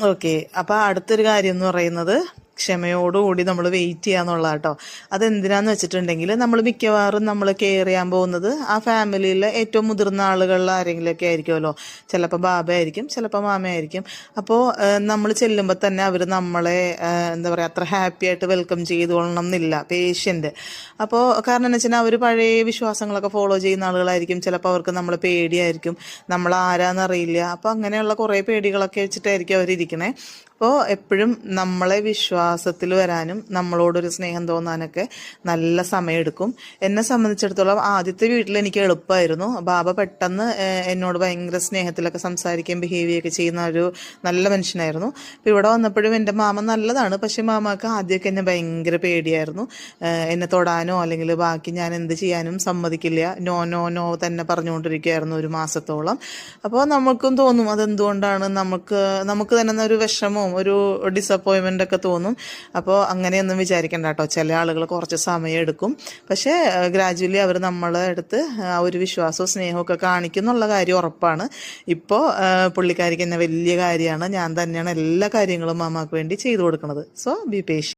Okay. അപ്പോൾ അടുത്തൊരു കാര്യം എന്ന് പറയുന്നത് ക്ഷമയോടുകൂടി നമ്മൾ വെയിറ്റ് ചെയ്യാന്നുള്ള കേട്ടോ. അതെന്തിനാന്ന് വെച്ചിട്ടുണ്ടെങ്കിൽ നമ്മൾ മിക്കവാറും നമ്മൾ കെയർ ചെയ്യാൻ പോകുന്നത് ആ ഫാമിലിയിലെ ഏറ്റവും മുതിർന്ന ആളുകളിൽ ആരെങ്കിലുമൊക്കെ ആയിരിക്കുമല്ലോ. ചിലപ്പോൾ ബാബയായിരിക്കും, ചിലപ്പോൾ മാമയായിരിക്കും. അപ്പോൾ നമ്മൾ ചെല്ലുമ്പോൾ തന്നെ അവർ നമ്മളെ എന്താ പറയുക, അത്ര ഹാപ്പി ആയിട്ട് വെൽക്കം ചെയ്തുകൊള്ളണം എന്നില്ല പേഷ്യൻ്റ്. അപ്പോൾ കാരണം എന്ന് വെച്ചാൽ അവർ പഴയ വിശ്വാസങ്ങളൊക്കെ ഫോളോ ചെയ്യുന്ന ആളുകളായിരിക്കും. ചിലപ്പോൾ അവർക്ക് നമ്മളെ പേടിയായിരിക്കും, നമ്മൾ ആരാന്നറിയില്ല. അപ്പോൾ അങ്ങനെയുള്ള കുറേ പേടികളൊക്കെ വെച്ചിട്ടായിരിക്കും അവരിയ്ക്കണേ. അപ്പോൾ എപ്പോഴും നമ്മളെ വിശ്വാസത്തിൽ വരാനും നമ്മളോടൊരു സ്നേഹം തോന്നാനൊക്കെ നല്ല സമയമെടുക്കും. എന്നെ സംബന്ധിച്ചിടത്തോളം ആദ്യത്തെ വീട്ടിൽ എനിക്ക് എളുപ്പമായിരുന്നു. ബാബ പെട്ടെന്ന് എന്നോട് ഭയങ്കര സ്നേഹത്തിലൊക്കെ സംസാരിക്കുകയും ബിഹേവ് ചെയ്യുകയൊക്കെ ചെയ്യുന്ന ഒരു നല്ല മനുഷ്യനായിരുന്നു. അപ്പോൾ ഇവിടെ വന്നപ്പോഴും എൻ്റെ മാമ നല്ലതാണ്, പക്ഷേ മാമക്ക് ആദ്യമൊക്കെ എന്നെ ഭയങ്കര പേടിയായിരുന്നു. എന്നെ തൊടാനോ അല്ലെങ്കിൽ ബാക്കി ഞാൻ എന്ത് ചെയ്യാനും സമ്മതിക്കില്ല. നോ നോ നോ തന്നെ പറഞ്ഞുകൊണ്ടിരിക്കുകയായിരുന്നു ഒരു മാസത്തോളം. അപ്പോൾ നമുക്കും തോന്നും അതെന്തുകൊണ്ടാണ്, നമുക്ക് തന്നെ ഒരു വിഷമവും ഒരു ഡിസപ്പോയിൻമെൻ്റ് ഒക്കെ തോന്നും. അപ്പോൾ അങ്ങനെയൊന്നും വിചാരിക്കണ്ട കേട്ടോ. ചില ആളുകൾ കുറച്ച് സമയം എടുക്കും, പക്ഷേ ഗ്രാജുവലി അവർ നമ്മളെ അടുത്ത് ആ ഒരു വിശ്വാസവും സ്നേഹവും ഒക്കെ കാണിക്കുന്നുള്ള കാര്യം ഉറപ്പാണ്. ഇപ്പോൾ പുള്ളിക്കാരിക്ക് എന്നെ വലിയ കാര്യമാണ്. ഞാൻ തന്നെയാണ് എല്ലാ കാര്യങ്ങളും മാമാക്ക് വേണ്ടി ചെയ്തു കൊടുക്കുന്നത്. So B patient.